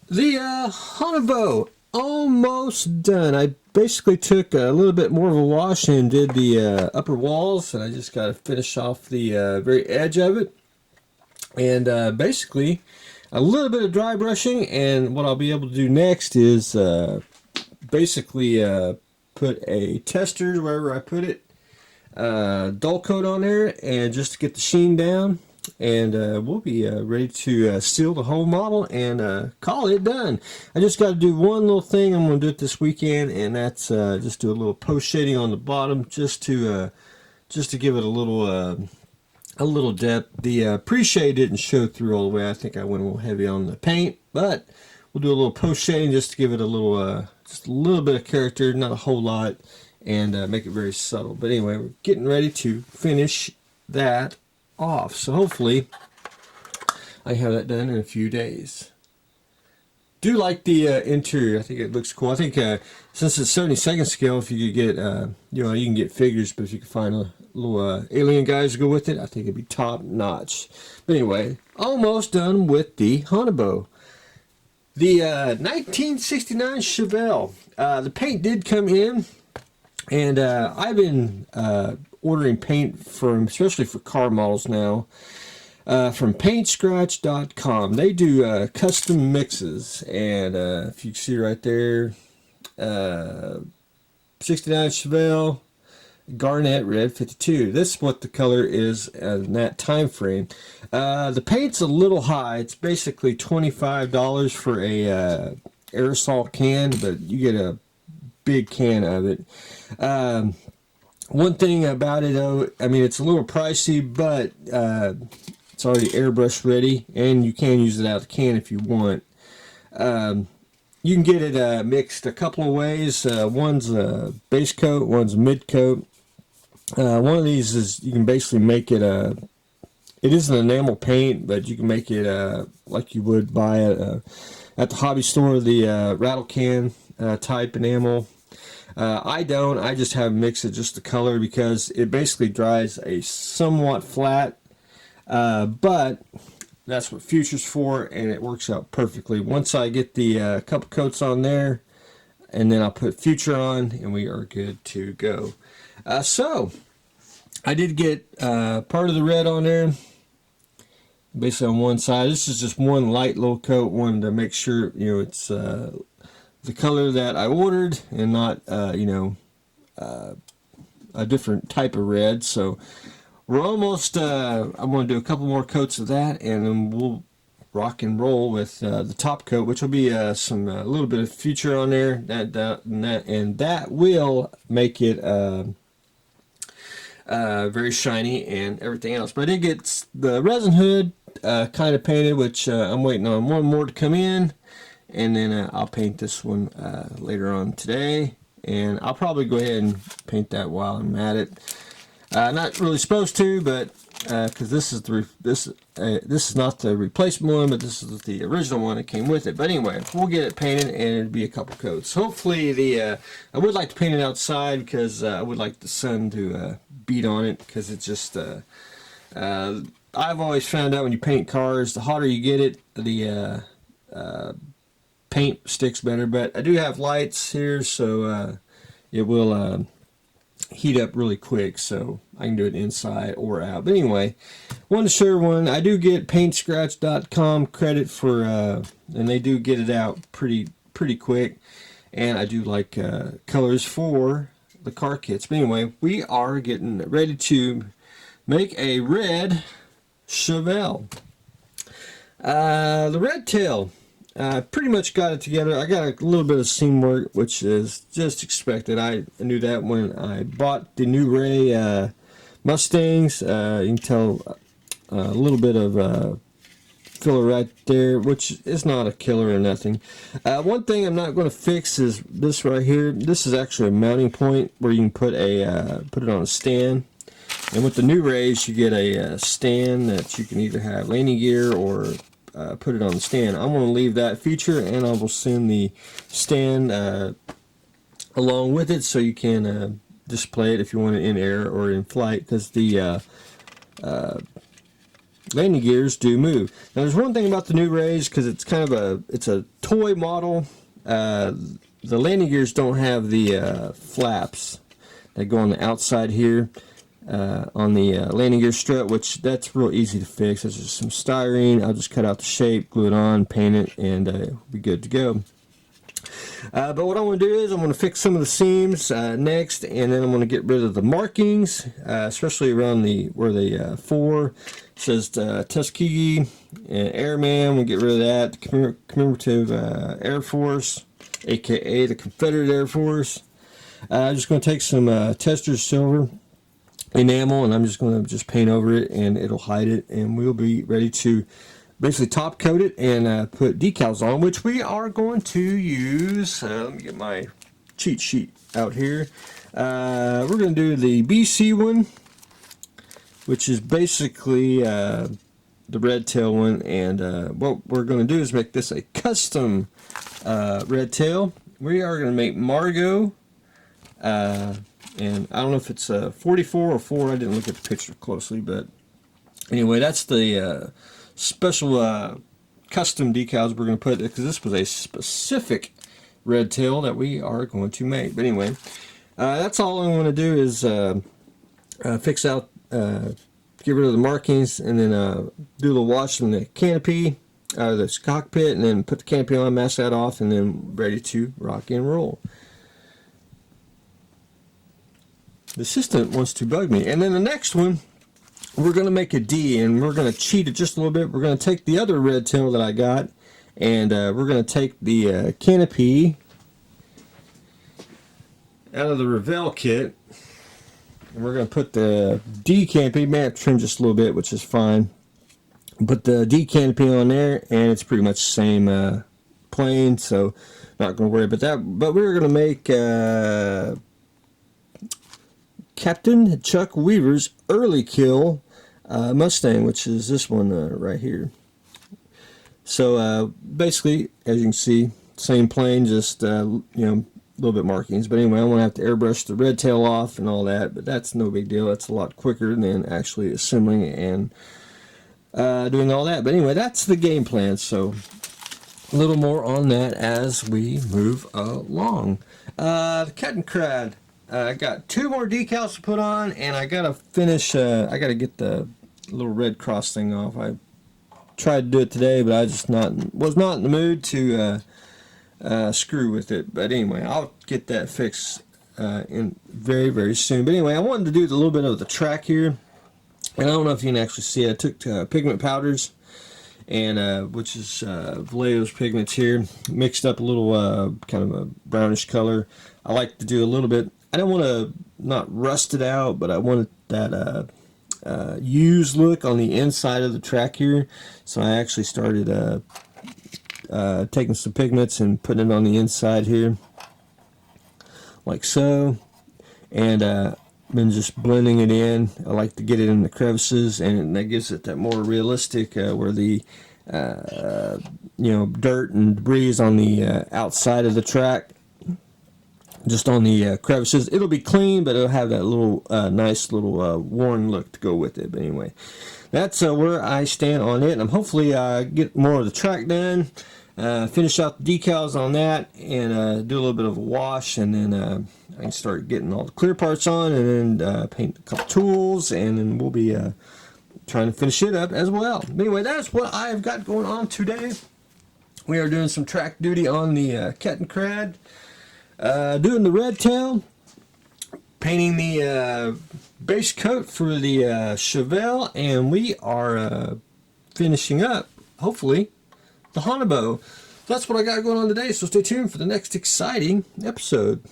The Haunebu, almost done. I basically took a little bit more of a wash and did the upper walls, and I just got to finish off the very edge of it. And basically, a little bit of dry brushing, and what I'll be able to do next is basically put a tester wherever I put it, dull coat on there, and just to get the sheen down. And we'll be ready to seal the whole model and call it done. I just got to do one little thing. I'm going to do it this weekend, and that's just do a little post shading on the bottom, just to give it a little depth. The pre-shade didn't show through all the way. I think I went a little heavy on the paint, but we'll do a little post shading just to give it a little just a little bit of character, not a whole lot, and make it very subtle. But anyway, we're getting ready to finish that off, so hopefully I have that done in a few days. Do like the interior. I think it looks cool. I think since it's 72nd scale, if you could get you know, you can get figures, but if you could find a little alien guys to go with it, I think it'd be top notch. But anyway, almost done with the Haunebu. The 1969 Chevelle. The paint did come in, and I've been ordering paint from, especially for car models now, from paintscratch.com. They do custom mixes, and if you can see right there, 69 Chevelle Garnet Red 52. This is what the color is in that time frame. The paint's a little high. It's basically $25 for a aerosol can, but you get a big can of it. One thing about it, though, I mean, it's a little pricey, but it's already airbrush ready, and you can use it out of the can if you want. You can get it mixed a couple of ways. One's a base coat, one's a mid coat. One of these is, you can basically make it it is an enamel paint, but you can make it like you would buy at the hobby store, the rattle can type enamel. I don't. I just have mixed it just the color, because it basically dries a somewhat flat, but that's what Future's for, and it works out perfectly. Once I get the couple coats on there, and then I'll put Future on, and we are good to go. So I did get part of the red on there, basically on one side. This is just one light little coat, one to make sure, you know, it's the color that I ordered, and not you know, a different type of red. So we're almost I'm going to do a couple more coats of that, and then we'll rock and roll with the top coat, which will be some a little bit of Future on there, and that will make it very shiny and everything else. But I did get the resin hood kind of painted, which I'm waiting on one more to come in, and then I'll paint this one later on today, and I'll probably go ahead and paint that while I'm at it. Not really supposed to, but because this is this is not the replacement one, but this is the original one that came with it. But anyway, we'll get it painted, and it'll be a couple coats. Hopefully, the I would like to paint it outside, because I would like the sun to beat on it, because it's just I've always found out when you paint cars, the hotter you get it, the paint sticks better. But I do have lights here, so it will heat up really quick, so I can do it inside or out. But anyway, wanted to share one. I do get paintscratch.com credit for and they do get it out pretty quick, and I do like colors for the car kits. But anyway, we are getting ready to make a red Chevelle. The red tail, pretty much got it together. I got a little bit of seam work, which is just expected. I knew that when I bought the New Ray Mustangs. You can tell a little bit of filler right there, which is not a killer or nothing. One thing I'm not going to fix is this right here. This is actually a mounting point where you can put it on a stand. And with the New Rays, you get a stand that you can either have landing gear or put it on the stand. I'm going to leave that feature, and I will send the stand along with it, so you can display it if you want it in air or in flight, because the landing gears do move. Now there's one thing about the new Rays, because it's kind of it's a toy model. The landing gears don't have the flaps that go on the outside here on the landing gear strut, which that's real easy to fix. There's just some styrene. I'll just cut out the shape, glue it on, paint it, and we'll be good to go. But what I want to do is I'm going to fix some of the seams next, and then I'm going to get rid of the markings, especially around where the 4 says Tuskegee and Airman. We'll get rid of that. Commemorative Air Force, aka the Confederate Air Force. I'm just going to take some Tester silver enamel, and I'm just going to paint over it, and it'll hide it, and we'll be ready to basically top coat it and put decals on, which we are going to use. Let me get my cheat sheet out here. We're going to do the BC one, which is basically the red tail one, and what we're going to do is make this a custom red tail. We are going to make Margot, and I don't know if it's 44 or 4. I didn't look at the picture closely, but anyway, that's the special custom decals we're going to put, because this was a specific red tail that we are going to make. But anyway, that's all I'm going to do is fix out, get rid of the markings, and then do the wash in the canopy, the cockpit, and then put the canopy on, mask that off, and then ready to rock and roll. The assistant wants to bug me. And then the next one, we're going to make a D, and we're going to cheat it just a little bit. We're going to take the other red tail that I got, and we're going to take the canopy out of the Revell kit, and we're going to put the D canopy. May have to trim just a little bit, which is fine. Put the D canopy on there, and it's pretty much the same plane, so not going to worry about that. But we're going to make Captain Chuck Weaver's early kill Mustang, which is this one right here. So basically, as you can see, same plane, just you know, a little bit markings. But anyway, I'm gonna have to airbrush the red tail off and all that, but that's no big deal. That's a lot quicker than actually assembling and doing all that. But anyway, that's the game plan. So a little more on that as we move along. The kettenkrad. I got 2 more decals to put on, and I gotta finish. I gotta get the little red cross thing off. I tried to do it today, but I just was not in the mood to screw with it. But anyway, I'll get that fixed in very soon. But anyway, I wanted to do a little bit of the track here, and I don't know if you can actually see it. I took pigment powders, and which is Vallejo's pigments here, mixed up a little kind of a brownish color. I like to do a little bit. I don't want to not rust it out, but I wanted that used look on the inside of the track here. So I actually started taking some pigments and putting it on the inside here, like so, and then just blending it in. I like to get it in the crevices, and that gives it that more realistic where the you know, dirt and debris is on the outside of the track. Just on the crevices, it'll be clean, but it'll have that little nice little worn look to go with it. But anyway, that's where I stand on it. And I'm hopefully get more of the track done, finish out the decals on that, and do a little bit of a wash, and then I can start getting all the clear parts on, and then paint a couple tools, and then we'll be trying to finish it up as well. Anyway, that's what I've got going on today. We are doing some track duty on the kettenkrad. Doing the red tail, painting the base coat for the Chevelle, and we are finishing up, hopefully, the Haunebu. That's what I got going on today, so stay tuned for the next exciting episode.